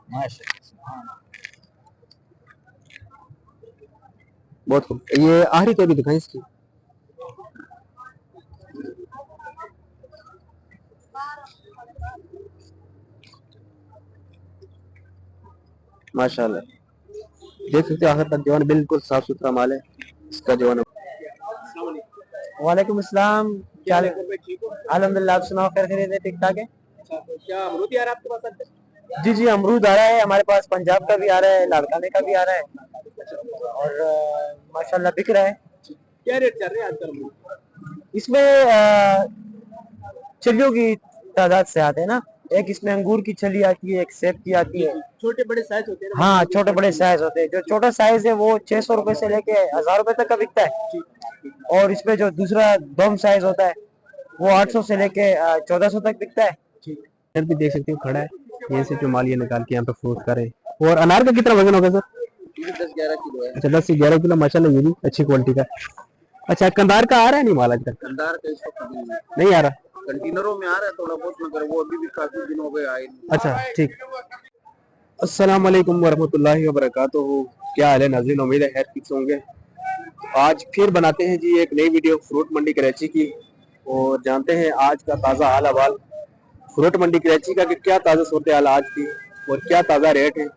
माशाल्लाह। बहुत खूब। ये आखिरी तो भी दिखाएं इसकी। माशाल्लाह, देख सकते हो आखिर तक जो है बिल्कुल साफ सुथरा माल है इसका जो है। वालेकुम अस्सलाम, क्या अल्हम्दुलिल्लाह, आप सुनाओ, खैर खैरियत है, ठीक ठाक है? क्या अमरूद यार आपके पास आते जी जी, अमरूद आ रहा है हमारे पास, पंजाब का भी आ रहा है, लाड़काने का भी आ रहा है और माशाल्लाह बिक रहा है। क्या रेट चल रहे हैं आजकल अमरूद? इसमें छलियों की तादाद से आते हैं ना, एक इसमें अंगूर की छली आती है, एक सेब की आती है। छोटे बड़े साइज होते हैं ना? हाँ, छोटे बड़े साइज होते हैं। जो छोटा साइज है वो 600 रुपए से लेके 1000 रुपए तक का बिकता है, और इसमें जो दूसरा बम साइज होता है वो 800 से लेके 1400 तक बिकता है। इधर भी देख सकते हो खड़ा है, ये से जो माल ये निकाल के यहाँ पे फ्रूट कर रहे हैं। और अनार का कितना वजन होगा सर? 10-11 किलो है। अच्छा, 10 से 11 किलो, माशाल्लाह, ये भी अच्छी क्वालिटी का। अच्छा, कंधार का आ रहा है नहीं माल आजकल? कंधार का इसको नहीं आ रहा? कंटेनरों में आ रहा है थोड़ा बहुत, मगर वो अभी भी काफी दिन हो गए आए नहीं। अच्छा, ठीक। अस्सलाम वालेकुम वरहमतुल्लाहि वबरकातुहू। क्या हाल है नाज़रीन, उम्मीद है खैर ठीक होंगे। आज फिर बनाते हैं जी एक नई वीडियो फ्रूट मंडी कराची की, और जानते हैं आज का ताज़ा हाल हवाल फ्रूट मंडी कराची का, कि क्या ताज़ा सूरत हाल आज की और क्या ताज़ा रेट है।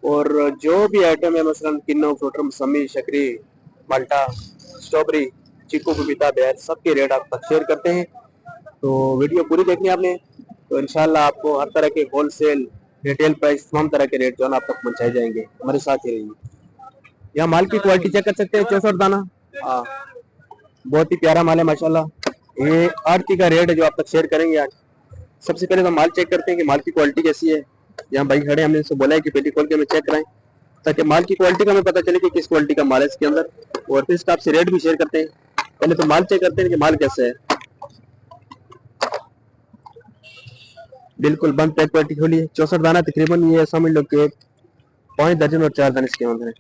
और जो भी आइटम है, मसलन किन्नू, फ्रूटर, मौसमी, शकरी, माल्टा, स्ट्रॉबेरी, चीकू, पपीता, बेर, सबके रेट आप तक शेयर करते हैं। तो वीडियो पूरी देखनी है आपने, तो इंशाल्लाह आपको हर तरह के होलसेल, रिटेल प्राइस, तमाम तरह के रेट जो है आप तक पहुंचाए जाएंगे। हमारे साथ ही रहिए। यहाँ माल की क्वालिटी चेक कर सकते हैं, 64 दाना, हाँ, बहुत ही प्यारा माल है माशाल्लाह। ये आरती का रेट है जो आप तक शेयर करेंगे आज। सबसे पहले तो माल चेक करते हैं कि माल की क्वालिटी कैसी है। यहाँ भाई खड़े, हमने इनसे बोला है कि पेटी खोल के हमें चेक कराएं, ताकि माल की क्वालिटी का हमें पता चले कि किस क्वालिटी का माल है इसके अंदर, और फिर इसका आपसे रेट भी शेयर करते हैं। पहले तो माल चेक करते हैं कि माल कैसा है। बिल्कुल बंद पैक क्वालिटी खोली है। 64 दाना तकरीबन, ये समझ लो कि 5 दर्जन और 4 दाने इसके अंदर है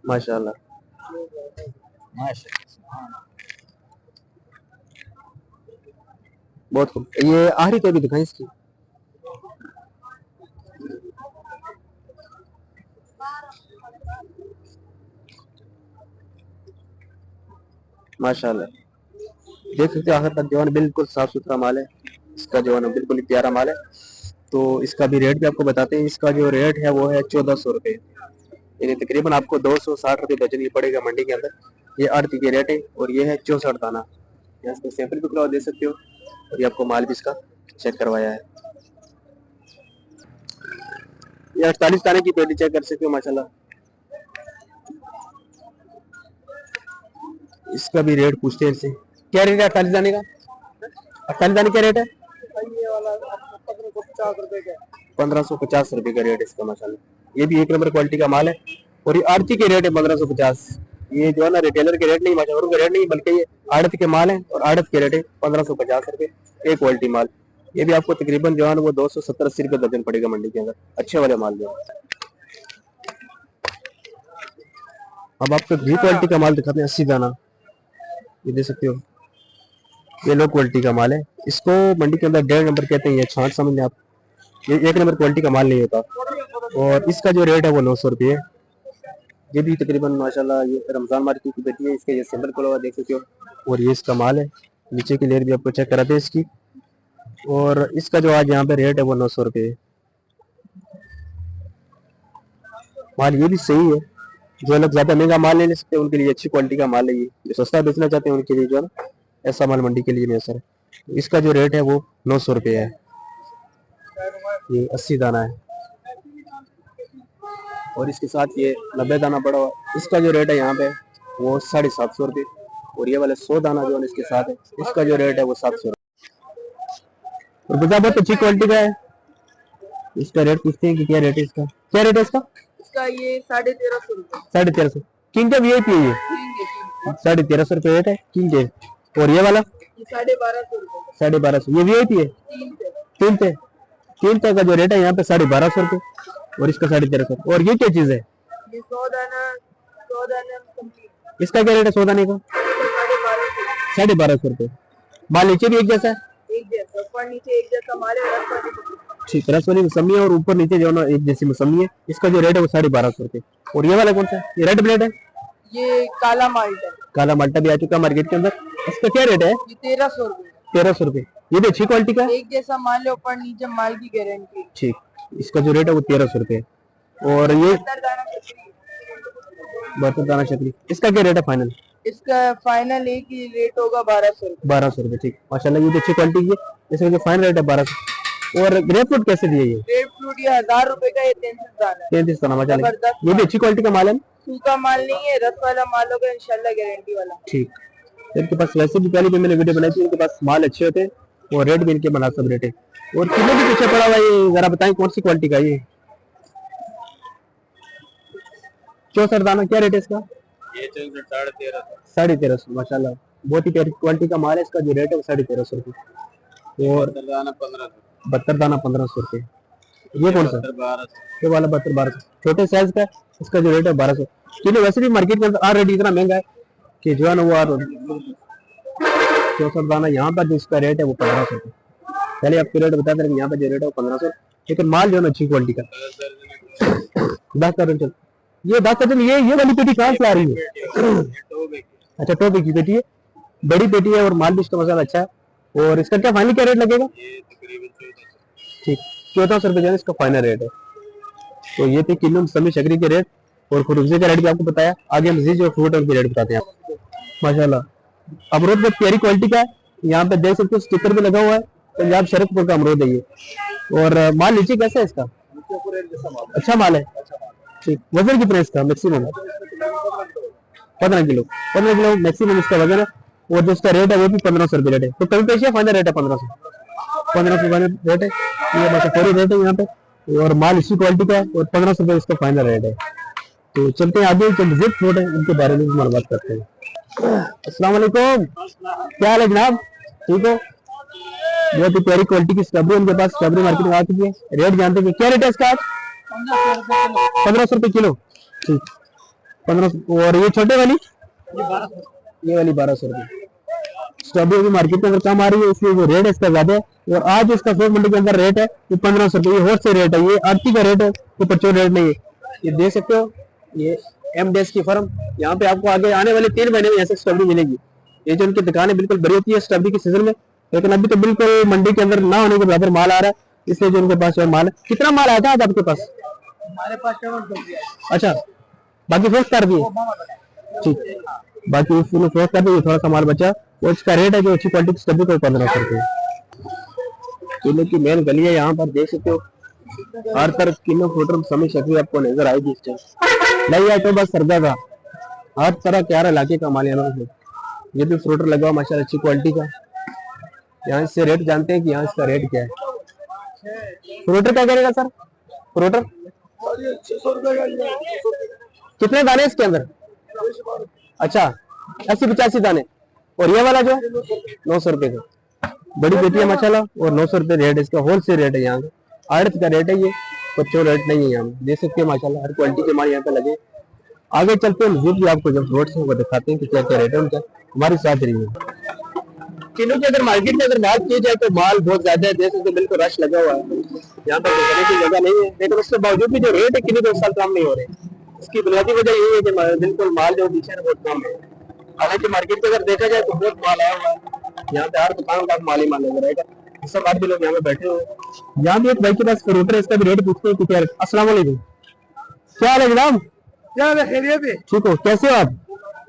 माशाल्लाह। माशाल्लाह। बहुत खूब। ये आखिरी तो भी दिखाएं इसकी। माशाल्लाह, देख सकते हो आखिर तक जो है बिल्कुल साफ सुथरा माल है इसका, जो है बिल्कुल ही प्यारा माल है। तो इसका भी रेट भी आपको बताते हैं। इसका जो रेट है वो है 1400 रुपये, यानी तकरीबन आपको 260 रुपये दर्जन ही पड़ेगा मंडी के अंदर। ये आड़ती के रेट है, और ये है 64 दाना। यहाँ इसको सैंपल भी करवा दे सकते हो, और ये आपको माल भी इसका चेक करवाया है। ये 48 दाने की पेटी चेक कर सकते हो माशाल्लाह। इसका भी रेट पूछते हैं इनसे, क्या रेट है 48 दाने का? 48 दाने क्या रेट है? ये वाला 1550 रुपए का। 1550 रुपये का रेट इसका माशाल्लाह। ये भी एक नंबर क्वालिटी का माल है, और ये आड़ती के रेट है 1550। ये जो है ना रिटेलर के रेट नहीं, माशाल्लाह के रेट नहीं, बल्कि ये आड़त के माल है, और आड़त के रेट है 1550 रुपये एक क्वालिटी माल। ये भी आपको तकरीबन जो है वो 270-80 रुपये दर्जन पड़ेगा मंडी के अंदर, अच्छे वाले माल जो है। अब आपको बी क्वालिटी का माल दिखाते हैं, 80 दाना, ये दे सकते हो। ये लो क्वालिटी का माल है, इसको मंडी के अंदर 1.5 नंबर कहते हैं, ये छांट समझ लें आप। ये 1 नंबर क्वालिटी का माल नहीं होता, और इसका जो रेट है वो 900 रुपये है। ये भी तकरीबन माशाल्लाह ये रमजान मार्केट की बेटी है, इसका ये सिंबल खुला हुआ देख सकते हो, और ये इसका माल है। नीचे की लेयर भी आपको चेक कराते हैं इसकी, और इसका जो आज यहाँ पे रेट है वो 900 रुपये है। माल ये भी सही है, जो लोग ज्यादा महंगा माल ले सकते हैं उनके लिए अच्छी क्वालिटी का माल है। ये जो सस्ता बेचना चाहते हैं उनके लिए जो है ना, ऐसा माल मंडी के लिए मैसर है। इसका जो रेट है वो 900 रुपये है। ये 80 दाना है, और इसके साथ ये 90 दाना पड़ा हुआ। इसका जो रेट है यहाँ पे वो 750 रुपये, और ये वाला 100 दाना जो है इसके साथ है, इसका जो रेट है वो 700 रुपये। और गुजा बहुत अच्छी क्वालिटी का है। इसका रेट पूछते हैं कि क्या रेट है इसका, क्या रेट है इसका? इसका ये 1350 रुपए। 1350। किंग का वीआईपी है ये, 1350 रुपये रेट है किंग के। और ये वाला 1250 रुपए। 1250, ये वीआईपी है। 3 पे, 3 पे का जो रेट है यहाँ पे 1250 रुपये, और इसका 1350। और ये क्या चीज है? ये 100 दाना कंप्लीट। इसका क्या रेट है 100 दाने का? 1250 रुपये। माल नीचे भी एक जैसा है, एक जैसा ऊपर नीचे एक जैसा माल है। ठीक, रस वाली मौसमी है और ऊपर नीचे जो है ना एक जैसी मौसमी है। इसका जो रेट है वो 1250 रुपये। और ये वाला कौन सा है? ये रेड ब्लेड है, ये काला माल्टा है, काला माल्टा भी आ चुका मार्केट के अंदर। इसका क्या रेट है? ये 1300 रुपये। 1300 रुपये। ये भी अच्छी क्वालिटी का है, एक जैसा माल है, ऊपर नीचे माल की गारंटी। ठीक। इसका जो रेट है वो 1300 रुपये। और ये बर्तन दाना चक्री, इसका क्या रेट है फाइनल? इसका फाइनल एक ही रेट होगा 1200 रुपये। 1200 रुपये, ठीक माशाल्लाह। ये भी अच्छी क्वालिटी की है। इसका जो फाइनल रेट है 1200। और ग्रेप फ्रूट कैसे दिए? ये ग्रेप फ्रूट ये 1000 रुपए का, ये 33 दाना है। 33 दाना माशाल्लाह। जबरदस्त ये भी अच्छी क्वालिटी का माल है, सूखा माल नहीं है, रस वाला माल होगा इंशाल्लाह, गारंटी वाला। ठीक। इनके पास वैसे भी पहले भी मैंने वीडियो बनाई थी, इनके पास माल अच्छे होते हैं और रेट भी इनके मुनासिब रेट है। और किलो भी पीछे पड़ा हुआ है, ये जरा बताएं कौन सी क्वालिटी का? ये 64 दाना, क्या रेट है इसका? ये 1350। 1350 माशाल्लाह, बहुत ही प्यारी क्वालिटी का माल है। इसका जो रेट है वो 1350 रुपये। और 72 दाना 1500 रुपये। ये कौन सा? ये वाला 72 1200, छोटे साइज का। इसका जो रेट है 1200 किलो। वैसे भी मार्केट के अंदर ऑलरेडी इतना महंगा है कि जो है ना वो 64 दाना यहाँ पर जो इसका रेट है वो 1500 रुपये। पहले आपको रेट बता दें, यहाँ पर जो रेट है वो 1500, लेकिन माल जो है ना अच्छी क्वालिटी का। 10 दर्जन। ये 10 दर्जन, ये वाली पेटी कहाँ से आ रही है? अच्छा, टोपे की पेटी है, बड़ी पेटी है और माल भी इसका मसाला अच्छा है। और इसका क्या फाइनल क्या रेट लगेगा? ठीक, 1400 रुपये इसका फाइनल रेट है। तो ये थे किलो मौसमी शकरी के रेट और खरबूजे का रेट भी आपको बताया। आगे मजीद जो फ्रूट है उनके रेट बताते हैं। माशाल्लाह अमरूद बहुत प्यारी क्वालिटी का है। यहाँ पे देख सकते हो स्टिकर भी लगा हुआ है, पंजाब शरकपुर का अमरूद है ये। और माल नीचे कैसा है इसका? अच्छा माल है, ठीक। वजन कितना है इसका मैक्सिमम? 15 किलो। 15 किलो मैक्सिमम इसका वजन है। और जो इसका रेट है वो भी 1500 रुपये रेट है। तो कभी पेश फाइनल रेट है 1500 फाइनल रेट है। ये मशहूरी रेट है यहाँ पे और माल इसी क्वालिटी का है और 1500 रुपये इसका फाइनल रेट है। तो चलते हैं आगे, जो विजिट फ्रूट है उनके बारे में मालूमात करते हैं। अस्सलाम वालेकुम, क्या हाल है जनाब? ठीक हो? बहुत ही प्यारी क्वालिटी की स्ट्रॉबेरी उनके पास स्ट्रॉबेरी मार्केट में आ चुकी है। रेट जानते हैं क्या रेट है इसका आज? 1500 रुपये किलो, ठीक। 1500। और ये छोटे वाली? ये वाली 1200 रुपये। स्ट्रॉबेरी भी मार्केट में अगर कम आ रही है इसलिए जो रेट है इसका ज्यादा है। और आज इसका फ्रूट मंडी के अंदर रेट है वो 1500 रुपये। ये होलसेल रेट है, ये आरती का रेट है, ये परचून रेट नहीं है। ये देख सकते हो, ये एमडेस की फर्म। यहाँ पे आपको आगे आने वाले 3 महीने में ऐसे स्ट्रॉबेरी मिलेगी। ये जो उनकी दुकानें बिल्कुल बड़ी होती है स्ट्रॉबेरी के सीजन में, लेकिन अभी तो बिल्कुल मंडी के अंदर ना होने के बराबर माल आ रहा है, इसलिए जो उनके पास माल है। कितना माल आया था आज आपके पास? हमारे पास 7 अच्छा, बाकी फ्रेश कर दिए, ठीक। बाकी फ्रेश कर दिए, थोड़ा सा माल बचा और इसका रेट है जो अच्छी क्वालिटी की स्ट्रॉबेरी को 1500 रुपये किलो की मेन गली है। यहाँ पर देख सकते हो हर तरफ किलो फ्रूटर समय शकरी आपको नजर आएगी। इस टाइम नहीं आए तो बस सरदा का हर तरह क्यारा इलाके का माल यहाँ पे। ये भी फ्रूटर लगा हुआ माशाल्लाह अच्छी क्वालिटी का। यहाँ से रेट जानते हैं कि यहाँ इसका रेट क्या है। फ्रूटर क्या करेगा सर? फ्रूटर 600 रुपये। कितने दाने इसके अंदर? अच्छा, 80-85 दाने। और ये वाला जो 900 रुपये का, बड़ी बेटी है माशाल्लाह और 900 रुपये रेट है इसका। होलसेल रेट है यहाँ का, आड़त का रेट है ये, बच्चों रेट नहीं है यहाँ। देख सकते हैं माशाल्लाह हर क्वालिटी के माल यहाँ पे लगे। आगे चलते हैं मजीद भी आपको जब फ्रूट्स हैं वो दिखाते हैं कि क्या क्या रेट है उनका। हमारे साथ रहिए। किलो की अगर मार्केट में अगर बात की जाए तो माल बहुत ज्यादा है, देख सकते बिल्कुल रश लगा हुआ है। यहाँ पर देखने की जगह नहीं है, लेकिन उसके बावजूद भी जो रेट है किलो के साल कम नहीं हो रहे। इसकी बुनियादी वजह यही है कि बिल्कुल माल जो पीछे बहुत कम है। हालांकि मार्केट में अगर देखा जाए तो बहुत माल आया हुआ है। यहाँ पे हर दुकान का माल ही माल नजर आएगा। सब बात भी लोग यहाँ पे बैठे हुए हैं। यहाँ भी एक भाई के पास फ्रूटर है, इसका भी रेट पूछते हैं कि अस्सलाम वालेकुम, क्या हाल है जनाब? क्या खैरियत है? ठीक हो, कैसे हो आप?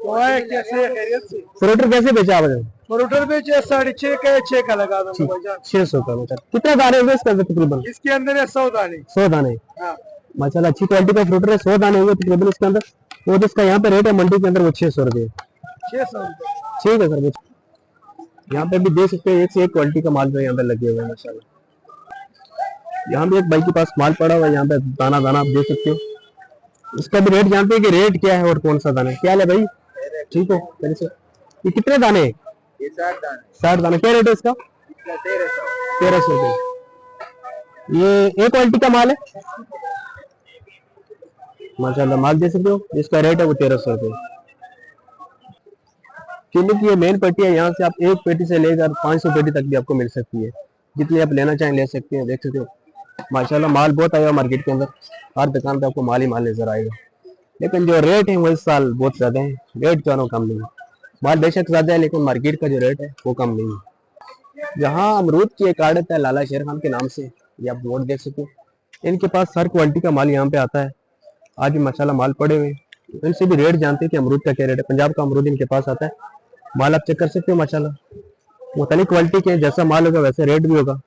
कैसे खैरियत से? फ्रूटर कैसे बेचा आप? फ्रूटर बेचे 6.5 का, 6 का लगा दो 600 का। मतलब कितने दाने होंगे इसके अंदर तकरीबन? इसके अंदर है 100 दाने। 100 दाने, हाँ। माशाल्लाह अच्छी क्वालिटी का फ्रूटर है। 100 दाने होंगे तकरीबन इसके अंदर। और इसका यहाँ पे रेट है मंडी के अंदर वो 600 रुपये। 600 रुपये, ठीक है सर। यहाँ पे भी देख सकते हैं एक से एक क्वालिटी का माल जो यहाँ पे लगे हुए हैं माशाल्लाह। यहाँ भी एक भाई के पास माल पड़ा हुआ है, यहाँ पे दाना दाना आप देख सकते हो। इसका भी रेट जानते हैं कि रेट क्या है और कौन सा दाना है। क्या है भाई? ठीक हो? ये कितने दाने हैं? 60 दाने। क्या रेट है इसका? 1300 रुपये। ये एक क्वालिटी का माल है माशाल्लाह, माल दे सकते हो। इसका रेट है वो 1300 रुपये किलो की। ये मेन पेटी है, यहाँ से आप एक पेटी से लेकर 500 पेटी तक भी आपको मिल सकती है। जितनी आप लेना चाहें ले सकते हैं। देख सकते हो माशाल्लाह माल बहुत आया मार्केट के अंदर, हर दुकान पे आपको माल ही माल नजर आएगा। लेकिन जो रेट है वो इस साल बहुत ज्यादा है, रेट जो है ना कम नहीं है। माल बेशक ज्यादा है लेकिन मार्केट का जो रेट है वो कम नहीं है। जहाँ अमरूद की एक आड़त है लाला शेर खान के नाम से, ये आप बोर्ड देख सकते हैं। इनके पास हर क्वालिटी का माल यहाँ पे आता है। आज भी माशाल्लाह माल पड़े हुए हैं। इनसे भी रेट जानते हैं कि अमरूद का क्या रेट है। पंजाब का अमरूद इनके पास आता है, माल आप चेक कर सकते हो माशाल्लाह मुख्तलिफ क्वालिटी के, जैसा माल होगा वैसे रेट भी होगा।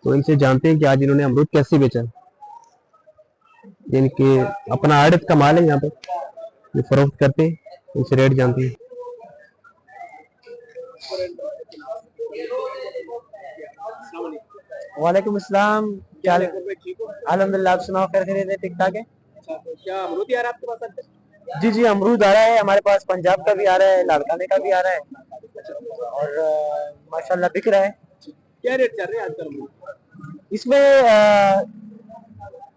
तो इनसे जानते हैं कि आज इन्होंने अमरूद कैसे बेचा। इनके अपना आड़त का माल है यहाँ पे, ये फरोख्त करते हैं, इनसे रेट जानते हैं। वालेकुम अस्सलाम, क्या हाल है? अल्हम्दुलिल्लाह, आप सुनाओ, खैर खैरियत है, ठीक ठाक है? क्या अमरूद यार आपके पास आते हैं? जी जी, अमरूद आ रहा है हमारे पास, पंजाब का भी आ रहा है, लाड़काने का भी आ रहा है और माशाल्लाह बिक रहा है। क्या रेट चल रहे हैं आजकल अमरूद? इसमें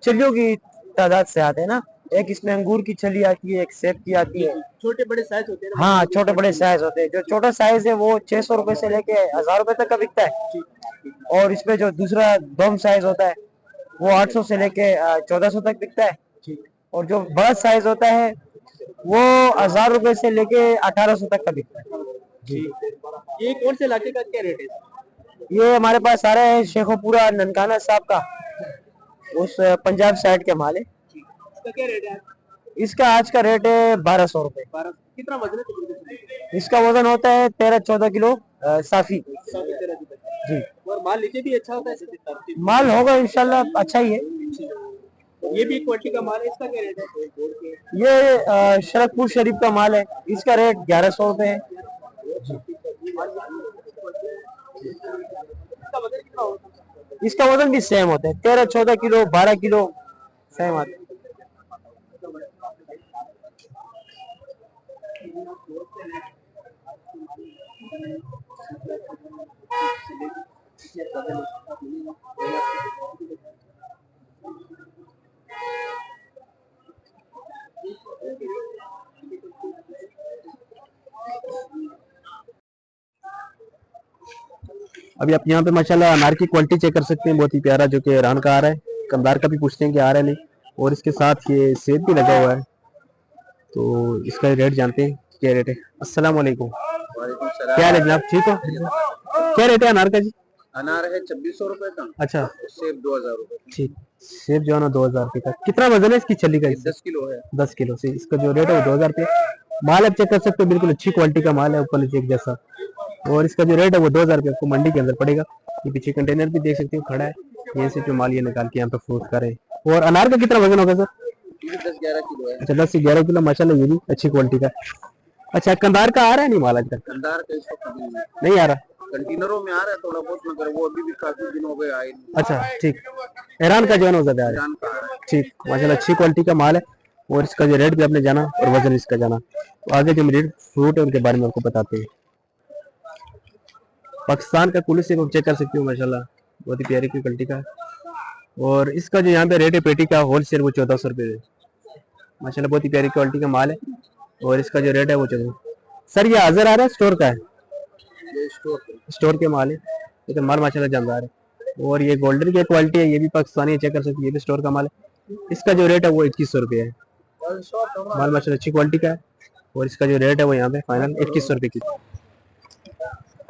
छलियों की तादाद से आते हैं ना, एक इसमें अंगूर की छली आती है, एक सेब की आती है। छोटे बड़े साइज होते हैं ना? हाँ, छोटे बड़े साइज होते हैं। जो छोटा साइज है वो 600 रुपए से लेके 1000 रुपए तक का बिकता है, और इसमें जो दूसरा दोम साइज होता है वो 800 से लेके 1400 तक बिकता है, और जो बड़ा साइज होता है वो 1000 रुपए से लेके 1800 तक का बिकता है। जी, ये कौन से इलाके का क्या रेट है? ये हमारे पास आ रहा है शेखोपुरा ननकाना साहब का, उस पंजाब साइड के माल है। इसका क्या रेट है? इसका आज का रेट है 1200 रुपए। 12। कितना वजन है तकरीबन? इसका वजन होता है 13-14 किलो साफी। 13 जी, और माल नीचे भी अच्छा होता है? माल होगा इंशाल्लाह, अच्छा ही है। ये भी क्वालिटी का माल है, इसका क्या रेट है? ये शरकपुर शरीफ का माल है, इसका रेट 1100 रुपए है। इसका वजन कितना होगा? इसका वजन भी सेम होता है, 13-14 किलो 12 किलो सेम आता है। अभी आप यहाँ पे माशाल्लाह अनार की क्वालिटी चेक कर सकते हैं, बहुत ही प्यारा, जो कि ईरान का आ रहा है। कंधार का भी पूछते हैं कि आ रहा है नहीं, और इसके साथ ये सेब भी लगा हुआ है। तो इसका रेट जानते हैं क्या रेट है। अस्सलाम वालेकुम, वालेकुम क्या सलाम। है जनाब, ठीक हो? क्या रेट है अनार का जी? अनार है 2600 रुपए का, अच्छा, सेब 2000 रुपए। ठीक। सेब जो है ना 2000 रुपये का। कितना वजन है इसकी छली का? 10 किलो है। 10 किलो से इसका जो रेट है वो 2000 रुपये। माल आप चेक कर सकते हो, बिल्कुल अच्छी क्वालिटी का माल है, ऊपर नीचे एक जैसा। और इसका जो रेट है वो 2000 रुपये आपको मंडी के अंदर पड़ेगा। ये पीछे कंटेनर भी देख सकते हो खड़ा है, ये से जो माल ये निकाल के यहाँ पे फ्रूट कर रहे हैं। और अनार का कितना वजन होगा सर? ये 10-11 किलो है। अच्छा, 10 से 11 किलो, माशाल्लाह ये भी अच्छी क्वालिटी का। अच्छा, कंधार का आ रहा है नहीं माल आजकल? कंधार का इसको कभी नहीं आ रहा? कंटेनरों में आ रहा है थोड़ा बहुत, मगर वो अभी भी काफी दिन हो गए आए नहीं। अच्छा, ठीक। ईरान का जो है ना ज्यादा आ रहा है। ईरान का आ रहा है। ठीक, माशाल्लाह अच्छी क्वालिटी का माल है। और इसका जो रेट भी आपने जाना और वजन इसका जाना। तो आगे जो मेरे फ्रूट है उनके बारे में आपको बताते हैं। पाकिस्तान का कुली से आप चेक कर सकते हो, माशाल्लाह बहुत ही प्यारी क्वालिटी का है। और इसका जो यहाँ पे रेट है पेटी का होल सेल वो 1400 रुपये है। माशाल्लाह बहुत ही प्यारी क्वालिटी का माल है, और इसका जो रेट है वो 1400। सर ये हाजिर आ रहा है स्टोर का है? ये स्टोर के माल है, ये तो माल माशाल्लाह जानदार है। और ये गोल्डन की क्वालिटी है, ये भी पाकिस्तानी है, चेक कर सकते हैं, ये भी स्टोर का माल है। इसका जो रेट है वो 2100 रुपये है। माल माशाल्लाह अच्छी क्वालिटी का है, और इसका जो रेट है वो यहाँ पे फाइनल 2100 रुपये की।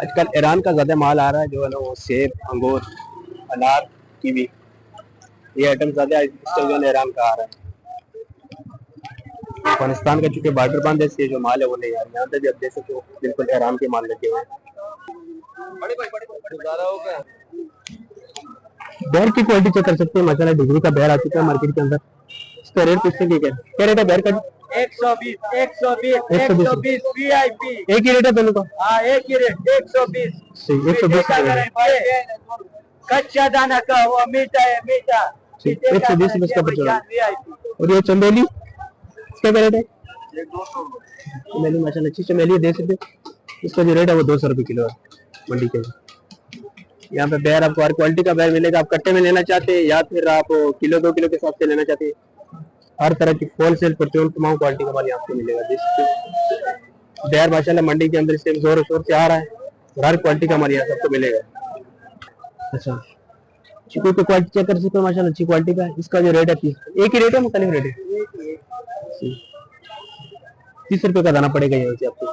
आजकल ईरान का ज्यादा माल आ रहा है, जो है ना वो सेब, अंगूर, अनार, कीवी, ये आइटम ज्यादा जो है ईरान का आ रहा है। अफगानिस्तान का चूंकि बॉर्डर बंद है, इसलिए जो माल है वो नहीं आ रहा है। यहाँ पे भी आप देख सकते हो बिल्कुल ईरान के माल लगे हुए हैं। बैर की क्वालिटी चेक कर सकते हैं, माशाल्लाह डिग्री का बैर आ चुका है मार्केट के अंदर। इसका रेट पूछते हैं क्या रेट है बैर का? 120 120 वीआईपी, एक ही रेट है दोनों का? हाँ एक ही रेट 120। 120 कच्चा दाना का हुआ, मीठा है मीठा। 120 रुपये का पड़। और ये चमेली, इसका क्या रेट है? चमेली माशाल्लाह अच्छी चमेली है, देख सकते हैं। इसका जो रेट है वो 200 रुपये किलो है मंडी के। यहाँ पे बैर आपको हर क्वालिटी का बैर मिलेगा। आप कट्टे में लेना चाहते हैं या फिर आप किलो 2 किलो के हिसाब से लेना चाहते हैं, हर तरह की होलसेल परचून तमाम क्वालिटी का माल यहाँ पे मिलेगा। जिस बैर माशाल्लाह मंडी के अंदर से जोर शोर से आ रहा है, और हर क्वालिटी का माल यहाँ सबको मिलेगा। अच्छा, चीकू की क्वालिटी चेक कर सकते हो, माशाल्लाह अच्छी क्वालिटी का है। इसका जो रेट है एक ही रेट है, मुख्तलिफ रेट है? 30 रुपए का दाना पड़ेगा यहाँ से आपको।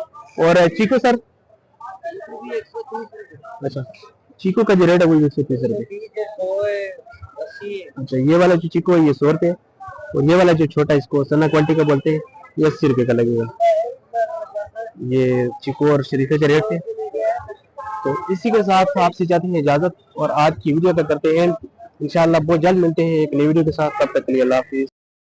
और चीकू सर? अच्छा, चीकू का जो रेट है वो 130 रुपए। अच्छा, ये वाला जो चीकू है ये 100 रुपए, और ये वाला जो छोटा इसको सन्ना क्वालिटी का बोलते हैं, ये 80 रुपए का लगेगा। ये चीकू और शरीफे के रेट थे। तो इसी के साथ आपसे चाहते हैं इजाजत, और आज की वीडियो तक करते हैं इंशाल्लाह बहुत जल्द मिलते हैं एक नई वीडियो के साथ। तब तक के लिए अल्लाह हाफिज।